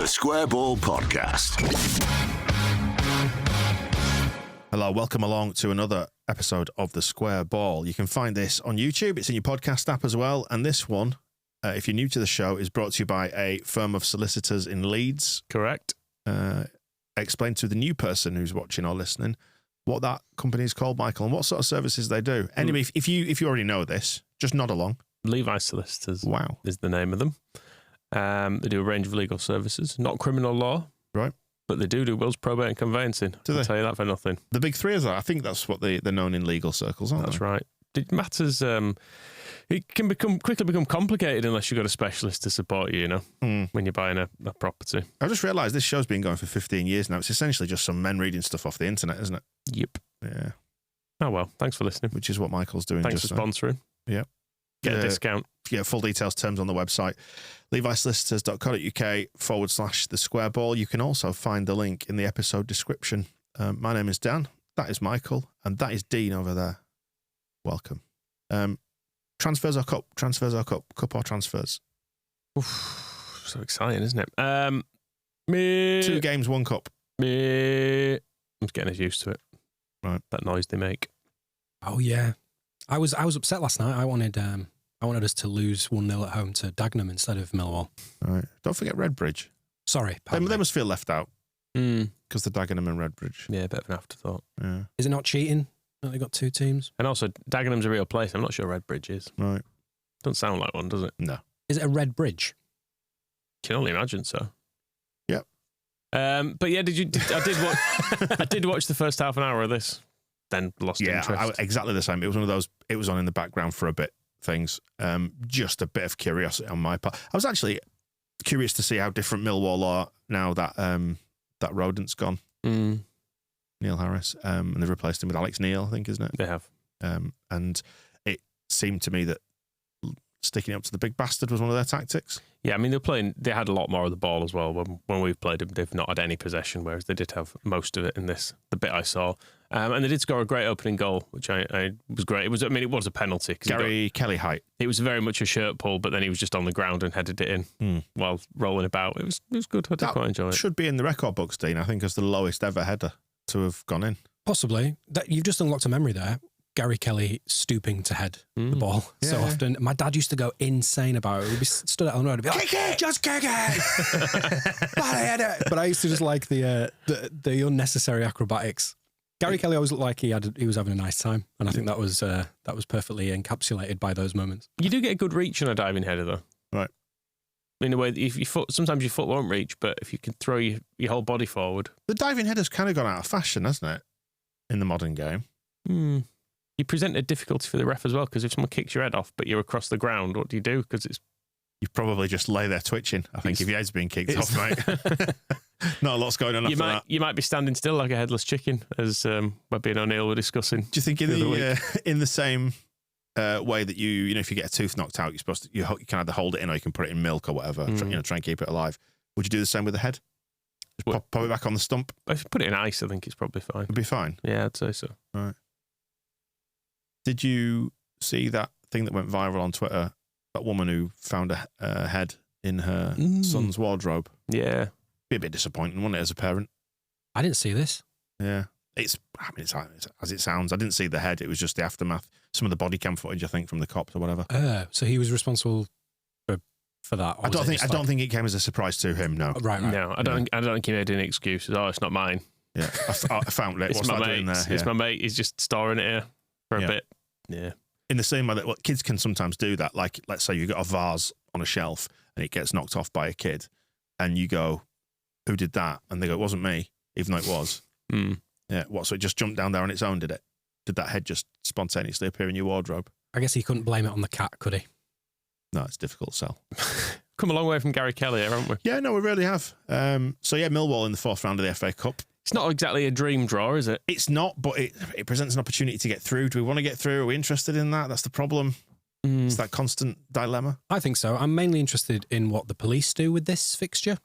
The Square Ball Podcast. Hello, welcome along to another episode of The Square Ball. You can find this on YouTube. It's in your podcast app as well. And this one, if you're new to the show, is brought to you by a firm of solicitors in Leeds. Correct. Explain to the new person who's watching or listening what that company is called, Michael, and what sort of services they do. Anyway, if you already know this, just nod along. Levi Solicitors. Wow. Is the name of them. They do a range of legal services, not criminal law. Right. But they do wills, probate and conveyancing. I'll tell you that for nothing. The big three, is that? I think that's what they're known in legal circles, aren't they? That's right. It matters. It can quickly become complicated unless you've got a specialist to support you, when you're buying a property. I just realised this show's been going for 15 years now. It's essentially just some men reading stuff off the internet, isn't it? Yep. Yeah. Oh, well. Thanks for listening. Which is what Michael's doing. Thanks for sponsoring. Yeah. Get a discount. Yeah, full details, terms on the website, levisolicitors.co.uk/the square ball. You can also find the link in the episode description. My name is Dan. That is Michael. And that is Dean over there. Welcome. Transfers or cup? Transfers or cup? Cup or transfers? Oof, so exciting, isn't it? 2 games, 1 cup. I'm just getting us used to it. Right. That noise they make. Oh, yeah. I was upset last night. I wanted us to lose 1-0 at home to Dagenham instead of Milwall. All right. Don't forget Redbridge. Sorry. They must feel left out Mm. because the Dagenham and Redbridge. Yeah, a bit of an afterthought. Yeah. Is it not cheating that they got 2 teams? And also, Dagenham's a real place. I'm not sure Redbridge is. Right. Doesn't sound like one, does it? No. Is it a red bridge? Can only imagine so. Yep. But yeah, I did watch the first half an hour of this, then lost interest. Yeah, exactly the same. It was one of those, it was on in the background for a bit, things. Just a bit of curiosity on my part. I was actually curious to see how different Milwall are now that that Rodent's gone. Mm. Neil Harris. And they've replaced him with Alex Neil, I think, isn't it? They have. And it seemed to me that sticking up to the big bastard was one of their tactics. Yeah, I mean, they had a lot more of the ball as well. When we've played them, they've not had any possession, whereas they did have most of it in the bit I saw. And they did score a great opening goal, which I was great. It was a penalty. Gary Kelly height. It was very much a shirt pull, but then he was just on the ground and headed it in while rolling about. It was good. I did quite enjoy it. Should be in the record books, Dean, I think, as the lowest ever header to have gone in. Possibly. You've just unlocked a memory there. Gary Kelly stooping to head the ball so often. My dad used to go insane about it. We'd be stood out on the road and be like, kick it! Just kick it! But I used to just like the unnecessary acrobatics. Gary Kelly always looked like he was having a nice time, and I think that was perfectly encapsulated by those moments. You do get a good reach on a diving header, though. Right. In a way, sometimes your foot won't reach, but if you can throw your whole body forward. The diving header's kind of gone out of fashion, hasn't it, in the modern game? You present a difficulty for the ref as well, because if someone kicks your head off, but you're across the ground, what do you do? Because you probably just lay there twitching. I think if your head's being kicked off, mate, not a lot's going on after that. You might be standing still like a headless chicken, as Webby and O'Neill were discussing. Do you think in the same way that you if you get a tooth knocked out, you're supposed to you can either hold it in or you can put it in milk or whatever, try and keep it alive? Would you do the same with the head? Just pop it back on the stump. If you put it in ice, I think it's probably fine. It'd be fine. Yeah, I'd say so. Right. Did you see that thing that went viral on Twitter? That woman who found a head in her son's wardrobe. Yeah. Be a bit disappointing, wouldn't it, as a parent? I didn't see this. Yeah. It's as it sounds. I didn't see the head. It was just the aftermath. Some of the body cam footage, I think, from the cops or whatever. So he was responsible for that. I don't think it came as a surprise to him. No. Right. No, I don't think he made any excuses. Oh, it's not mine. Yeah. I found it. It's my mate. It's my mate. He's just storing it here for a bit. Yeah. In the same way that kids can sometimes do that. Like, let's say you've got a vase on a shelf and it gets knocked off by a kid, and you go, "Who did that?" And they go, "It wasn't me," even though it was. Yeah. What? So it just jumped down there on its own, did it? Did that head just spontaneously appear in your wardrobe? I guess he couldn't blame it on the cat, could he? No, it's difficult to sell. Come a long way from Gary Kelly here, haven't we? Yeah, no, we really have. So yeah, Millwall in the 4th round of the FA Cup. It's not exactly a dream draw, is it? It's not, but it presents an opportunity to get through. Do we want to get through? Are we interested in that? That's the problem. It's that constant dilemma. I think so. I'm mainly interested in what the police do with this fixture.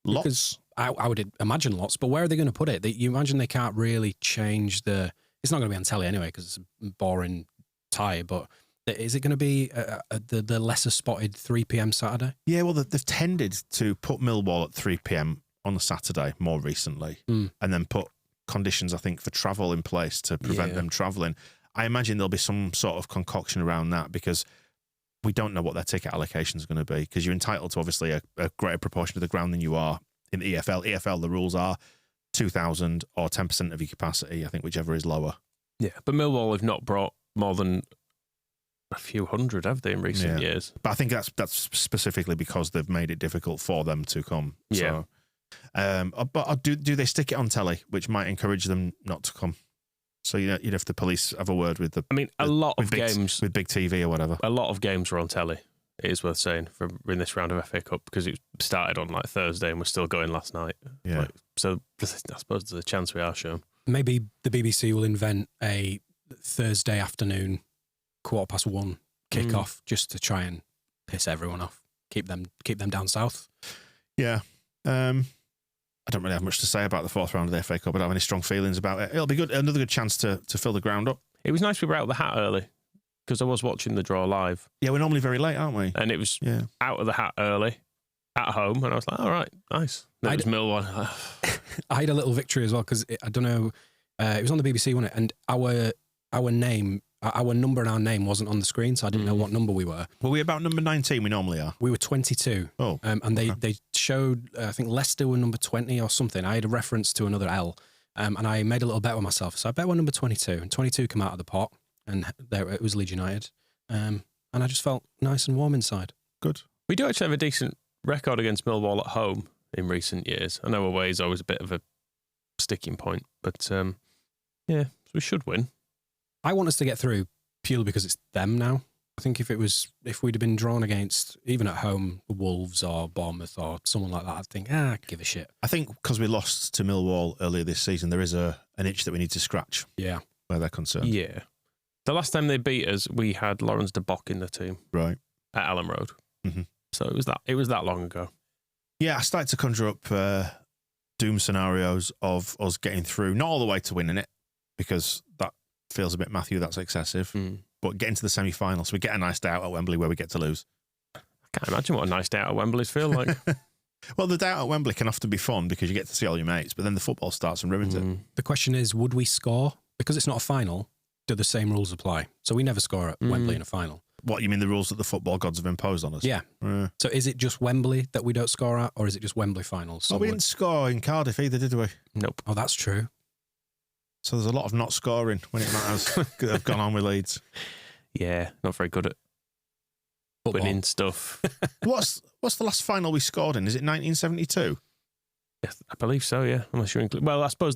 Lots. Because I would imagine lots, but where are they going to put it? You imagine they can't really change the... It's not going to be on telly anyway because it's a boring tie, but Is it going to be the lesser spotted 3 p.m. Saturday? Yeah, well, they've tended to put Millwall at 3 p.m. on a Saturday more recently, and then put conditions, I think, for travel in place to prevent them travelling. I imagine there'll be some sort of concoction around that because we don't know what their ticket allocation is going to be, because you're entitled to obviously a greater proportion of the ground than you are in the EFL. EFL, the rules are 2,000 or 10% of your capacity, I think, whichever is lower. Yeah, but Millwall have not brought more than a few hundred, have they, in recent years? But I think that's specifically because they've made it difficult for them to come. Yeah. So, but do they stick it on telly, which might encourage them not to come? So you'd have the police have a word with the. I mean, a lot of games with big TV or whatever. A lot of games were on telly. It is worth saying in this round of FA Cup, because it started on like Thursday and we're still going last night. Yeah. So I suppose there's a chance we are shown. Maybe the BBC will invent a Thursday afternoon 1:15 kickoff just to try and piss everyone off, keep them down south. Yeah. I don't really have much to say about the fourth round of the FA Cup. I don't have any strong feelings about it. It'll be good. Another good chance to fill the ground up. It was nice we were out of the hat early, because I was watching the draw live. Yeah, we're normally very late, aren't we? And it was out of the hat early at home, and I was like, all right, nice. Then it was Millwall. I had a little victory as well, because I don't know, it was on the BBC, wasn't it? And our name, our number and our name wasn't on the screen, so I didn't know what number we were. Were we about number 19? We normally are. We were 22. Oh. And they showed, I think Leicester were number 20 or something. I had a reference to another L, and I made a little bet with myself. So I bet we're number 22, and 22 came out of the pot, and there it was Leeds United. And I just felt nice and warm inside. Good. We do actually have a decent record against Millwall at home in recent years. I know away is always a bit of a sticking point, but we should win. I want us to get through purely because it's them now. I think if we'd have been drawn against, even at home, Wolves or Bournemouth or someone like that, I'd think, give a shit. I think because we lost to Millwall earlier this season, there is an itch that we need to scratch. Yeah. Where they're concerned. Yeah. The last time they beat us, we had Lawrence de Bock in the team. Right. At Allen Road. Mm-hmm. So it was that long ago. Yeah, I started to conjure up doom scenarios of us getting through, not all the way to winning it, because that feels a bit, Matthew, that's excessive. But getting to the semi-final, so we get a nice day out at Wembley where we get to lose. I can't imagine what a nice day out at Wembley's feel like. Well, the day out at Wembley can often be fun because you get to see all your mates, but then the football starts and ruins it. The question is, would we score? Because it's not a final, do the same rules apply? So we never score at Wembley in a final. What, you mean the rules that the football gods have imposed on us? Yeah. So is it just Wembley that we don't score at, or is it just Wembley finals? So we didn't score in Cardiff either, did we? Nope. Oh, that's true. So there's a lot of not scoring when it matters that have gone on with Leeds. Yeah, not very good at winning stuff. What's the last final we scored in? Is it 1972? Yeah, I believe so, yeah. Unless you're well, I suppose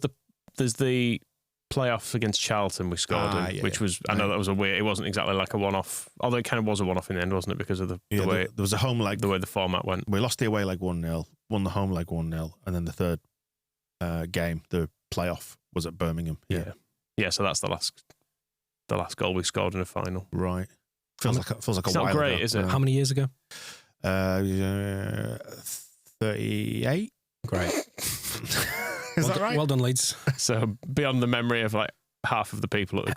there's the playoffs against Charlton we scored in, which was, I know that was it wasn't exactly like a one-off, although it kind of was a one-off in the end, wasn't it, because of the way there was a home leg. The way the format went. We lost the away leg 1-0, won the home leg 1-0, and then the third game, the playoff, was at Birmingham. Yeah, so that's the last goal we scored in a final. Right. Feels like it's a not while great, ago. is it? How many years ago? 38. Great. Is that right? Well done, Leeds. So beyond the memory of like half of the people at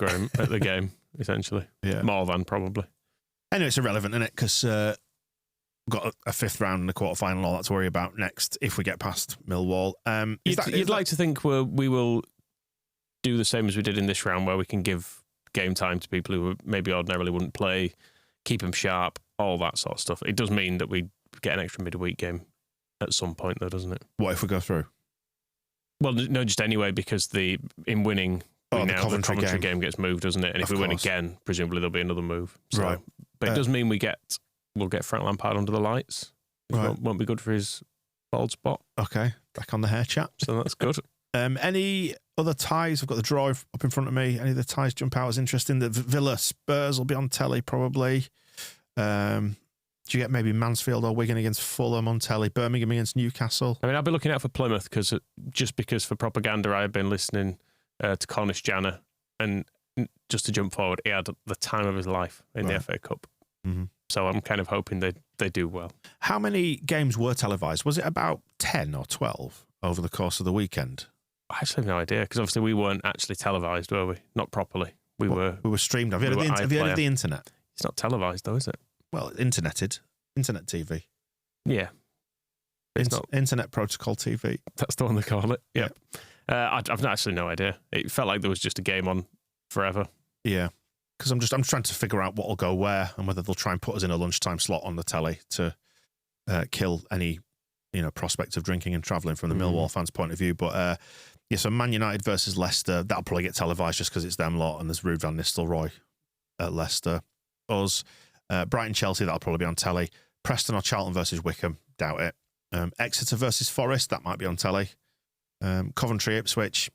the game, essentially. Yeah. More than probably. Anyway, it's irrelevant, isn't it? Because we've got a fifth round and a quarter final, all that to worry about next if we get past Millwall. You'd like to think we will do the same as we did in this round, where we can give game time to people who maybe ordinarily wouldn't play, keep them sharp, all that sort of stuff. It does mean that we get an extra midweek game at some point, though, doesn't it? What if we go through? Well, no, just anyway, because in winning, the Coventry game gets moved, doesn't it? And if we win again, presumably there'll be another move. So, right. But it does mean we'll get Frank Lampard under the lights. Right. Won't be good for his bald spot. Okay, back on the hair chat. So that's good. Any other ties? I've got the draw up in front of me. Any of the ties jump out as interesting? The Villa Spurs will be on telly probably. Do you get maybe Mansfield or Wigan against Fulham on telly? Birmingham against Newcastle? I mean, I'll be looking out for Plymouth because for propaganda, I've been listening to Cornish Janner, and just to jump forward, he had the time of his life in the FA Cup. Mm-hmm. So I'm kind of hoping they do well. How many games were televised? Was it about 10 or 12 over the course of the weekend? I actually have no idea, because obviously we weren't actually televised, were we? Not properly. We were streamed. Have you heard of the internet? It's not televised though, is it? Well, internet TV. Yeah. It's not. Internet protocol TV. That's the one they call it. Yep. I've actually no idea. It felt like there was just a game on forever. Yeah. Because I'm trying to figure out what will go where and whether they'll try and put us in a lunchtime slot on the telly to kill any, prospect of drinking and travelling from the Millwall fans' point of view. But so Man United versus Leicester, that'll probably get televised just because it's them lot and there's Ruud van Nistelrooy at Leicester. Us, Brighton Chelsea, that'll probably be on telly. Preston or Charlton versus Wickham, doubt it. Exeter versus Forest, that might be on telly. Coventry Ipswich,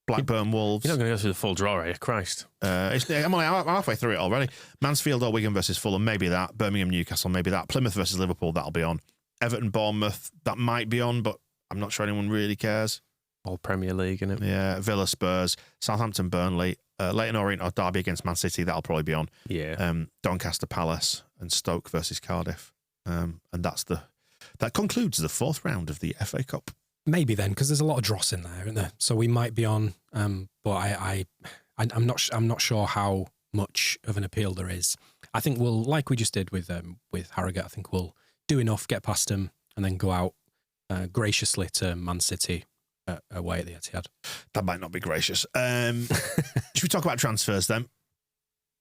Blackburn Wolves. You're not going to go through the full draw, are you? Christ. I'm halfway through it already. Mansfield or Wigan versus Fulham, maybe that. Birmingham Newcastle, maybe that. Plymouth versus Liverpool, that'll be on. Everton Bournemouth, that might be on, but I'm not sure anyone really cares. All Premier League, innit? Yeah, Villa Spurs, Southampton Burnley, Leyton Orient or Derby against Man City, that'll probably be on. Yeah. Doncaster Palace and Stoke versus Cardiff. And that concludes the fourth round of the FA Cup. Maybe then, because there's a lot of dross in there, isn't there? So we might be on, but I'm not sure how much of an appeal there is. I think we'll, like we just did with Harrogate, I think we'll do enough, get past them, and then go out graciously to Man City away at the Etihad. That might not be gracious. Should we talk about transfers then?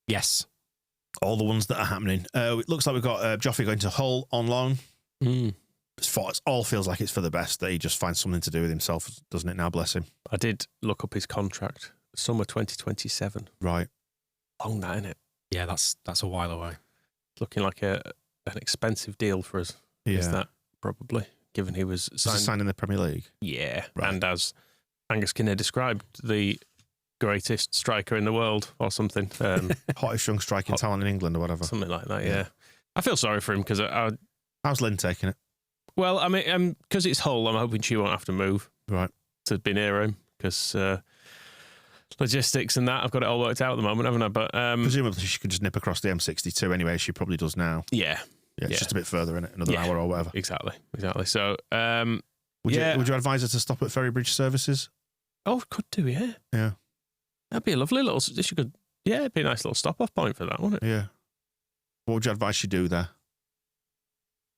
Yes. All the ones that are happening. It looks like we've got Joffy going to Hull on loan. It all feels like it's for the best that he just finds something to do with himself, doesn't it now, bless him? I did look up his contract. Summer 2027. Right. Long that, innit? Yeah, that's a while away. Looking like an expensive deal for us. Yeah. Is that probably, given he was signed in the Premier League? Yeah. Right. And as Angus Kinnear described, the greatest striker in the world or something. Hottest young striking talent in England or whatever. Something like that, yeah. I feel sorry for him because how's Lynn taking it? Well, I mean, because it's Hull, I'm hoping she won't have to move to be near him because logistics and that, I've got it all worked out at the moment, haven't I? But presumably she could just nip across the M62 anyway, she probably does now. Yeah. It's just a bit further, innit? Another hour or whatever. Exactly. So, would you advise her to stop at Ferrybridge services? Oh, could do, yeah. Yeah. That'd be a lovely little, it'd be a nice little stop-off point for that, wouldn't it? Yeah. What would you advise she do there?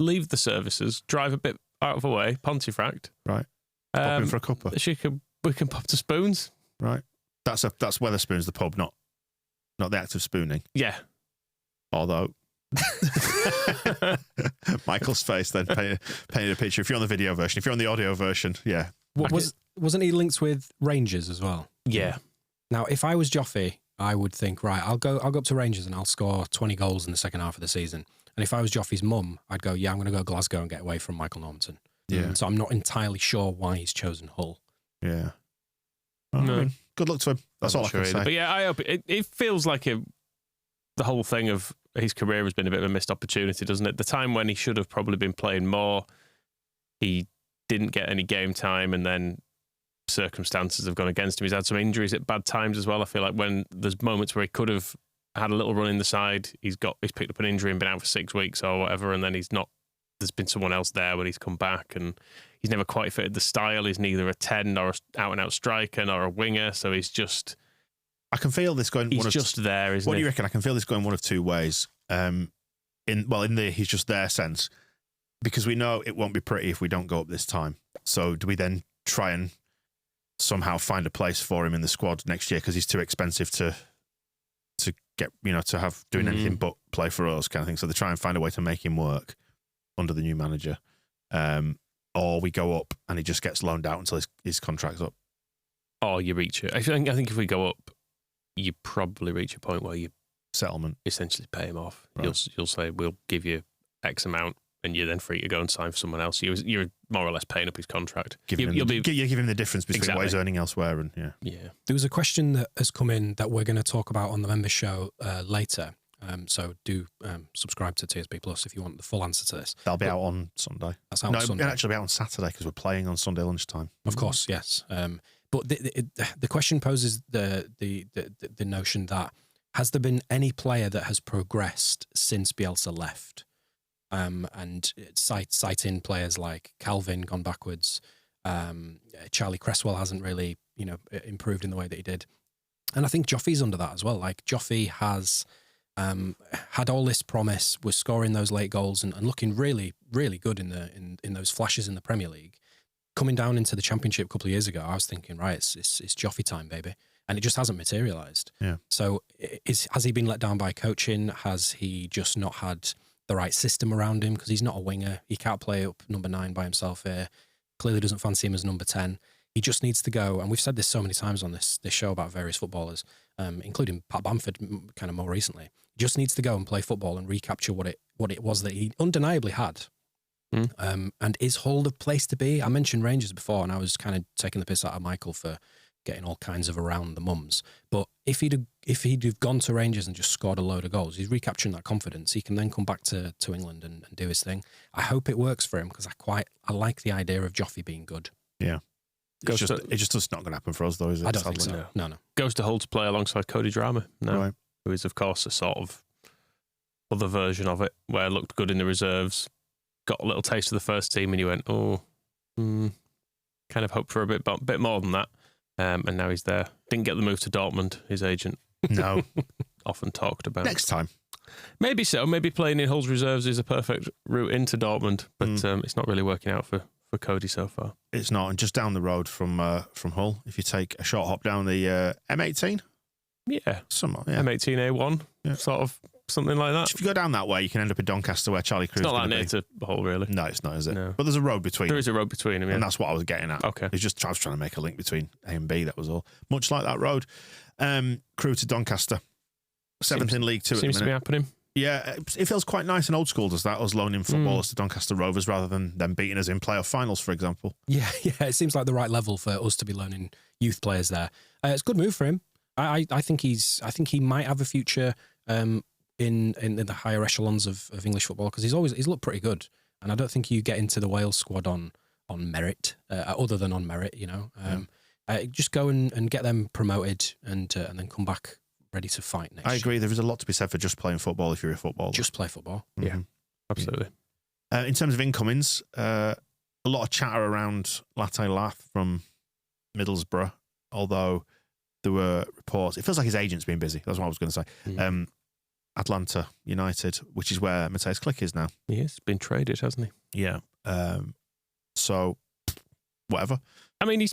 Leave the services, drive a bit out of the way, Pontefract. Right. Pop in for a cuppa. We can pop to Spoons. Right. That's Wetherspoons, the pub, not the act of spooning. Yeah. Although Michael's face then painted a picture. If you're on the video version, if you're on the audio version, yeah. Wasn't he linked with Rangers as well? Yeah. Now, if I was Joffy, I would think, right, I'll go up to Rangers and I'll score 20 goals in the second half of the season. And if I was Joffy's mum, I'd go, I'm going to go Glasgow and get away from Michael Normanton. Yeah. So I'm not entirely sure why he's chosen Hull. Yeah. Well, no. I mean, good luck to him. That's all I can say. But yeah, I hope it feels like the whole thing of his career has been a bit of a missed opportunity, doesn't it? The time when he should have probably been playing more, he didn't get any game time, and then circumstances have gone against him. He's had some injuries at bad times as well. I feel like when there's moments where he could have had a little run in the side, he's picked up an injury and been out for 6 weeks or whatever, and then there's been someone else there when he's come back, and he's never quite fitted the style. He's neither a 10 nor a out-and-out striker nor a winger, so he's just... I can feel this going... He's just there, isn't he? What do you reckon? I can feel this going one of two ways. In the he's just there sense, because we know it won't be pretty if we don't go up this time. So do we then try and somehow find a place for him in the squad next year because he's too expensive to get, to have doing anything but play for us kind of thing. So they try and find a way to make him work under the new manager. Or we go up and he just gets loaned out until his contract's up. Or you reach it. I think if we go up, you probably reach a point where you settlement essentially pay him off. Right. You'll say, we'll give you X amount, and you're then free to go and sign for someone else. You're more or less paying up his contract. You give him the difference between what he's earning elsewhere. And yeah. There was a question that has come in that we're going to talk about on the members show later. So do subscribe to TSB Plus if you want the full answer to this. That'll be out on Sunday. That's out on Sunday. It'll actually be out on Saturday because we're playing on Sunday lunchtime. Of course, yes. But the question poses the notion that has there been any player that has progressed since Bielsa left? And citing players like Calvin gone backwards, Charlie Cresswell hasn't really improved in the way that he did, and I think Joffy's under that as well. Like Joffy has had all this promise, was scoring those late goals and looking really, really good in those flashes in the Premier League. Coming down into the Championship a couple of years ago, I was thinking, right, it's Joffy time, baby. And it just hasn't materialised. Yeah. So has he been let down by coaching? Has he just not had the right system around him? Because he's not a winger. He can't play up number 9 by himself here. Clearly doesn't fancy him as number 10. He just needs to go, and we've said this so many times on this show about various footballers, including Pat Bamford kind of more recently. He just needs to go and play football and recapture what it was that he undeniably had. And is Hull the place to be? I mentioned Rangers before, and I was kind of taking the piss out of Michael for getting all kinds of around the mums. But if he'd have gone to Rangers and just scored a load of goals, he's recapturing that confidence. He can then come back to England and do his thing. I hope it works for him because I like the idea of Joffy being good. Yeah. It's just not going to happen for us, though, is it? I don't think so. No. Goes to Hull to play alongside Cody Drameh now, Right. who is, of course, a sort of other version of it, where looked good in the reserves, got a little taste of the first team, and you went, kind of hoped for a bit more than that. And now he's there. Didn't get the move to Dortmund, his agent. No. Often talked about. Next time. Maybe so. Maybe playing in Hull's reserves is a perfect route into Dortmund, but it's not really working out for Cody so far. It's not. And just down the road from Hull, if you take a short hop down the M18. Yeah. Yeah. M18A1, sort of something like that. If you go down that way, you can end up in Doncaster where Charlie Crew's It's not that gonna near be. to Hull, really. No, it's not, is it? No. But there's a road between. There is a road between them, yeah. And that's what I was getting at. Okay. I was trying to make a link between A and B, that was all. Much like that road. Crew to Doncaster. 7th in League 2 at the minute. Seems to be happening. Yeah, it feels quite nice and old school, does that? Us loaning footballers to Doncaster Rovers rather than them beating us in playoff finals, for example. Yeah, it seems like the right level for us to be loaning youth players there. It's a good move for him. I think he might have a future in the higher echelons of English football because he's looked pretty good, and I don't think you get into the Wales squad on merit, other than on merit. Just go and get them promoted and then come back ready to fight next. I agree. There is a lot to be said for just playing football if you're a footballer. Just play football. Mm-hmm. Yeah, absolutely. In terms of incomings, a lot of chatter around Latte Lath from Middlesbrough, although there were reports. It feels like his agent's been busy. That's what I was going to say. Atlanta United, which is where Mateusz Klich is now. He has been traded, hasn't he? Yeah. So, whatever. I mean,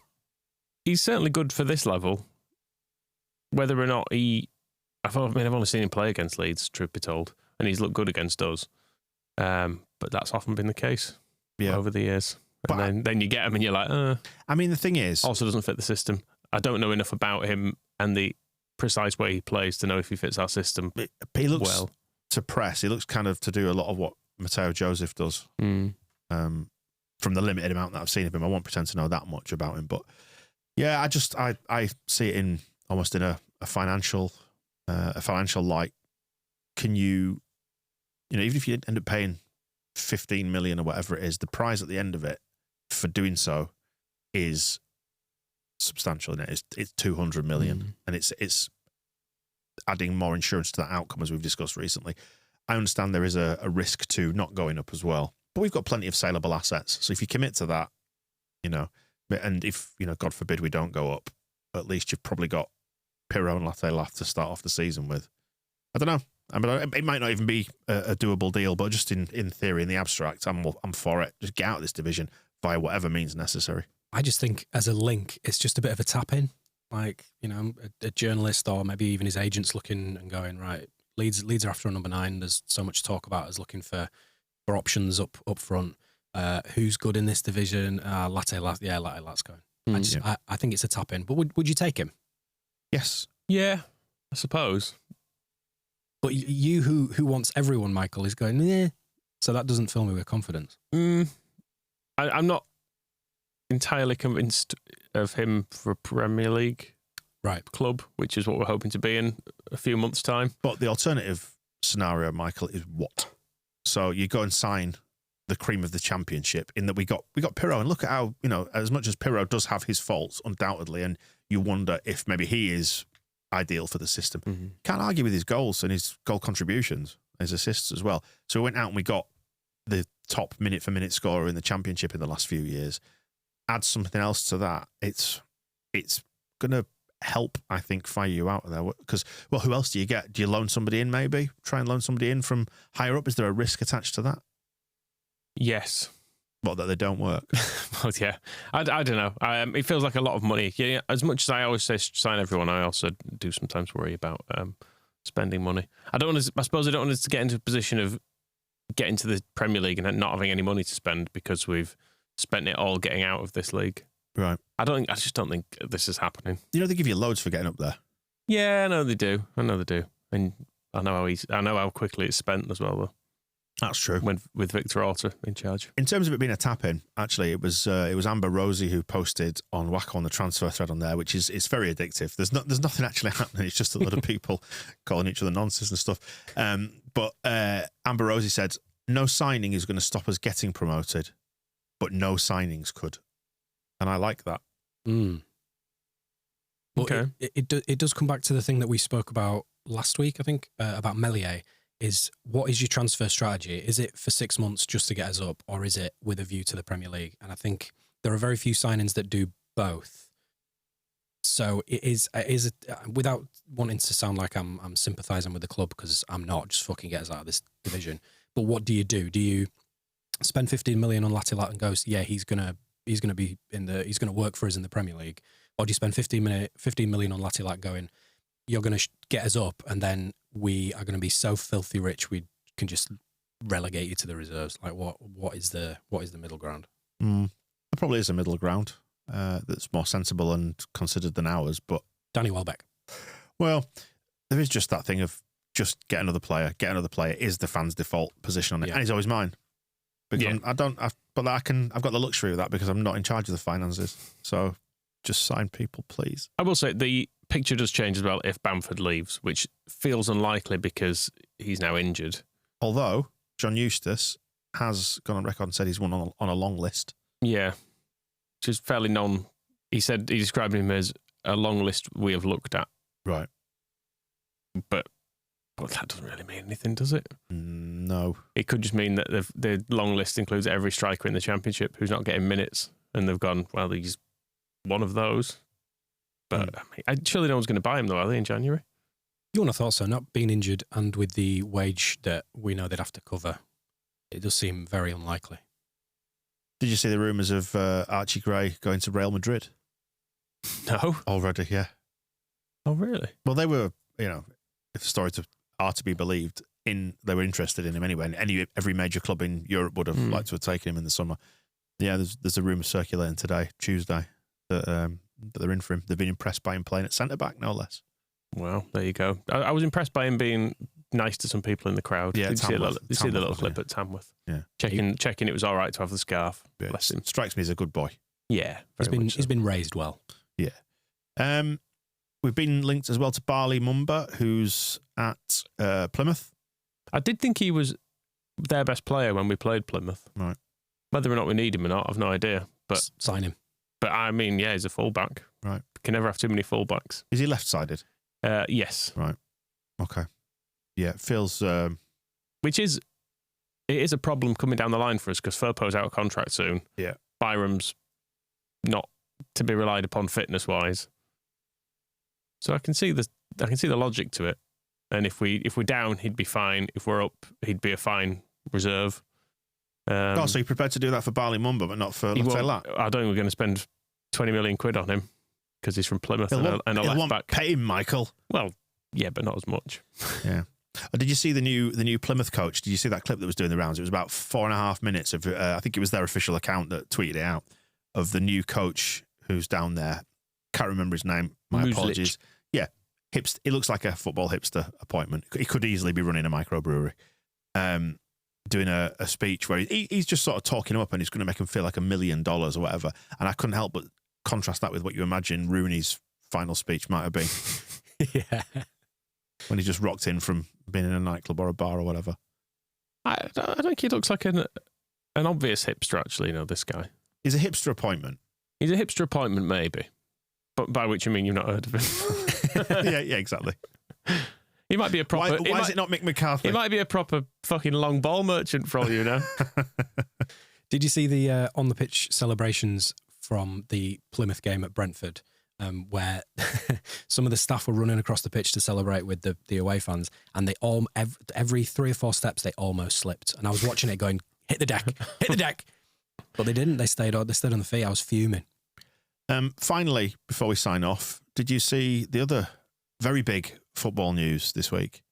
he's certainly good for this level. Whether or not I've only seen him play against Leeds, truth be told, and he's looked good against us. But that's often been the case over the years. And then you get him and you're like, I mean, the thing is... Also doesn't fit the system. I don't know enough about him and the precise way he plays to know if he fits our system he looks to press. He looks kind of to do a lot of what Mateo Joseph does. From the limited amount that I've seen of him. I won't pretend to know that much about him. But yeah, I see it in almost in a financial light. Can you even if you end up paying 15 million or whatever it is, the prize at the end of it for doing so is substantial. In it, it's 200 million, and it's adding more insurance to that outcome as we've discussed recently. I understand there is a risk to not going up as well, but we've got plenty of saleable assets. So if you commit to that, and if God forbid we don't go up, at least you've probably got Pirro and Latte Lath to start off the season with. I don't know. I mean, it might not even be a doable deal, but just in theory, in the abstract, I'm for it. Just get out of this division via whatever means necessary. I just think as a link, it's just a bit of a tap in. Like, a journalist or maybe even his agent's looking and going, right, Leeds are after a number 9. There's so much talk about us looking for options up front. Who's good in this division? Latte Lath. Yeah, Latte Lath's going. I think it's a tap in. But would you take him? Yes. Yeah, I suppose. But you who wants everyone, Michael, is going, yeah. So that doesn't fill me with confidence. I'm not entirely convinced of him for a Premier League club, which is what we're hoping to be in a few months' time. But the alternative scenario, Michael, is what? So you go and sign the cream of the Championship in that we got Pirro, and look at how, as much as Pirro does have his faults, undoubtedly, and you wonder if maybe he is ideal for the system. Can't argue with his goals and his goal contributions, his assists as well. So we went out and we got the top minute-for-minute scorer in the Championship in the last few years. Add something else to that, it's going to help, I think, fire you out of there. Because, well, who else do you get? Do you loan somebody in, maybe? Try and loan somebody in from higher up? Is there a risk attached to that? Yes. What, that they don't work? Well, yeah. I don't know. It feels like a lot of money. Yeah, as much as I always say sign everyone, I also do sometimes worry about spending money. I suppose I don't want us to get into a position of getting to the Premier League and not having any money to spend because we've spent it all getting out of this league. Right. I just don't think this is happening. You know, they give you loads for getting up there. Yeah, I know they do. And I know how quickly it's spent as well, though. That's true. With Victor Orta in charge. In terms of it being a tap-in, actually, it was Amber Rosie who posted on Wacko on the transfer thread on there, which is very addictive. There's nothing actually happening. It's just a lot of people calling each other nonsense and stuff. But Amber Rosie said, no signing is going to stop us getting promoted, but no signings could. And I like that. Mm. Well, Okay. It does come back to the thing that we spoke about last week, I think, about Meslier. Is what is your transfer strategy? Is it for 6 months just to get us up, or is it with a view to the Premier League? And I think there are very few signings that do both. So it is without wanting to sound like I'm sympathising with the club, because I'm not. Just fucking get us out of this division. But what do you do? Do you spend 15 million on Latilat and go, yeah, he's gonna work for us in the Premier League, or do you spend 15 million on Latilat going, you're going to get us up, and then we are going to be so filthy rich we can just relegate you to the reserves? Like, what is the middle ground? There probably is a middle ground that's more sensible and considered than ours. But Danny Welbeck. Well, there is just that thing of just get another player is the fans' default position on it, and he's always mine. Because I've got the luxury of that because I'm not in charge of the finances. So just sign people, please. I will say the picture does change as well if Bamford leaves, which feels unlikely because he's now injured. Although John Eustace has gone on record and said he's one on a long list. Yeah, which is fairly known. He described him as a long list we have looked at. Right. But that doesn't really mean anything, does it? No. It could just mean that the long list includes every striker in the Championship who's not getting minutes, and they've gone, well, he's one of those. But I mean, surely no one's going to buy him, though, are they, in January? You wouldn't have thought so. Not being injured and with the wage that we know they'd have to cover, it does seem very unlikely. Did you see the rumours of Archie Gray going to Real Madrid? No. Already, yeah. Oh, really? Well, they were, if the stories are to be believed, they were interested in him anyway. And every major club in Europe would have liked to have taken him in the summer. Yeah, there's a rumour circulating today, Tuesday, that they're in for him. They've been impressed by him playing at centre-back, no less. Well, there you go. I was impressed by him being nice to some people in the crowd. Yeah, Did you see the little clip at Tamworth? Yeah. Checking it was all right to have the scarf. Yeah, Bless him. Strikes me as a good boy. Yeah. He's been raised well. Yeah. We've been linked as well to Barley Mumba, who's at Plymouth. I did think he was their best player when we played Plymouth. Right. Whether or not we need him or not, I've no idea. But sign him. But I mean, yeah, he's a fullback. Right. Can never have too many fullbacks. Is he left-sided? Yes. Right. Okay. Yeah, it feels... it is a problem coming down the line for us because Firpo's out of contract soon. Yeah. Byram's not to be relied upon fitness-wise. So I can see the logic to it. And if we're down, he'd be fine. If we're up, he'd be a fine reserve. So you're prepared to do that for Barley Mumba, but not for Lat? I don't think we're going to spend 20 million quid on him because he's from Plymouth and a left back. Pay him, Michael. Well, yeah, but not as much. Yeah. Did you see the new Plymouth coach? Did you see that clip that was doing the rounds? It was about 4.5 minutes of, I think it was their official account that tweeted it out, of the new coach who's down there. Can't remember his name. My apologies. Yeah. It looks like a football hipster appointment. He could easily be running a microbrewery. Doing a speech where he's just sort of talking him up and he's going to make him feel like $1 million or whatever. And I couldn't help but contrast that with what you imagine Rooney's final speech might have been. Yeah. When he just rocked in from being in a nightclub or a bar or whatever. I think he looks like an obvious hipster, actually, this guy. He's a hipster appointment. He's a hipster appointment, maybe. But by which you mean you've not heard of him. yeah, exactly. He might be a proper... Why is it not Mick McCarthy? He might be a proper fucking long ball merchant for all you know. Did you see the on-the-pitch celebrations from the Plymouth game at Brentford? where some of the staff were running across the pitch to celebrate with the away fans, and they all every 3 or 4 steps they almost slipped, and I was watching it going, hit the deck, but they didn't. They stayed on the feet. I was fuming. Finally, before we sign off, did you see the other very big football news this week?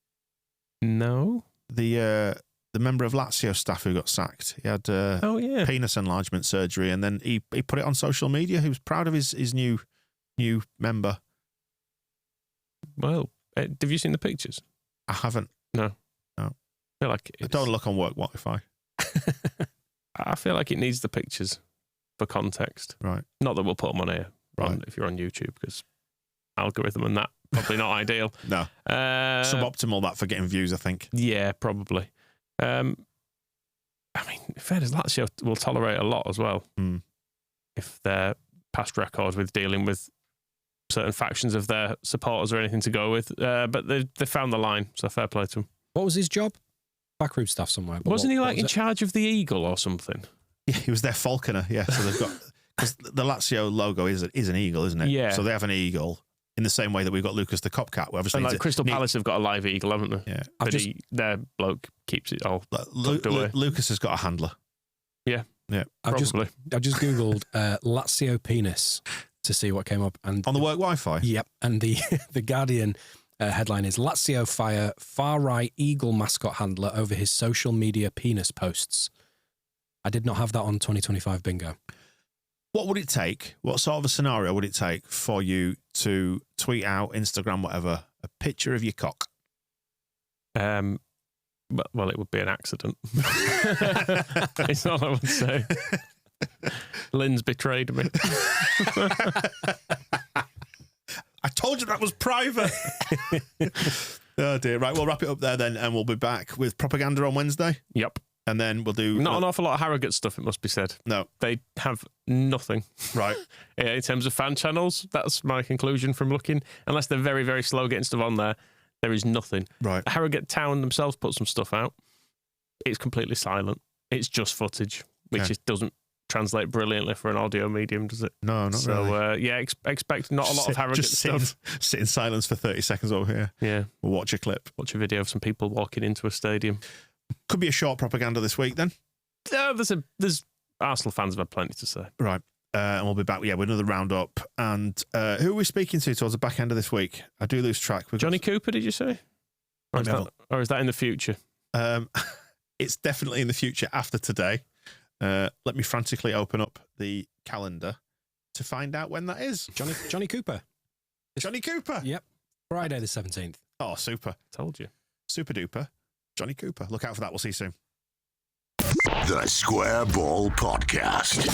No. The member of Lazio staff who got sacked. He had penis enlargement surgery, and then he put it on social media. He was proud of his new member. Well, have you seen the pictures? I haven't. No. I feel like I don't look on work Wi-Fi. I feel like it needs the pictures for context. Right. Not that we'll put them on here if you're on YouTube, because algorithm and that probably not ideal. No. Suboptimal that for getting views, I think. Yeah, probably. I mean, in fairness, Lazio will tolerate a lot as well if their past record with dealing with certain factions of their supporters or anything to go with. But they found the line, so fair play to them. What was his job? Backroom staff somewhere. Wasn't he like in charge of the Eagle or something? Yeah, he was their falconer. Yeah, so they've got, because the Lazio logo is an eagle, isn't it? Yeah. So they have an eagle in the same way that we've got Lucas the Copcat. Obviously, and like Crystal Palace have got a live eagle, haven't they? Yeah, but their bloke keeps it all tucked away. Lucas has got a handler. Yeah, I just googled Lazio penis to see what came up, and on the work Wi-Fi. Yep, and the Guardian headline is Lazio fire far right eagle mascot handler over his social media penis posts. I did not have that on 2025 bingo. What would it take? What sort of a scenario would it take for you to tweet out, Instagram, whatever, a picture of your cock? Well, it would be an accident. It's all I would say. Lynn's betrayed me. I told you that was private. Oh dear. Right, we'll wrap it up there then, and we'll be back with propaganda on Wednesday. Yep. And then we'll do... Not an awful lot of Harrogate stuff, it must be said. No. They have nothing. Right. In terms of fan channels, that's my conclusion from looking. Unless they're very, very slow getting stuff on there, there is nothing. Right. Harrogate Town themselves put some stuff out. It's completely silent. It's just footage, which doesn't translate brilliantly for an audio medium, does it? No, not really. So, expect not a lot of Harrogate stuff. Sit in silence for 30 seconds over here. Yeah. We'll watch a clip. Watch a video of some people walking into a stadium. Could be a short propaganda this week then. There's Arsenal fans have had plenty to say. Right. And we'll be back with another roundup. And who are we speaking to towards the back end of this week? I do lose track. Johnny Cooper, did you say? Or is that in the future? It's definitely in the future after today. Let me frantically open up the calendar to find out when that is. Johnny Cooper. Johnny Cooper. Yep. Friday the 17th. Oh, super. Told you. Super duper. Johnny Cooper. Look out for that. We'll see you soon. The Square Ball Podcast.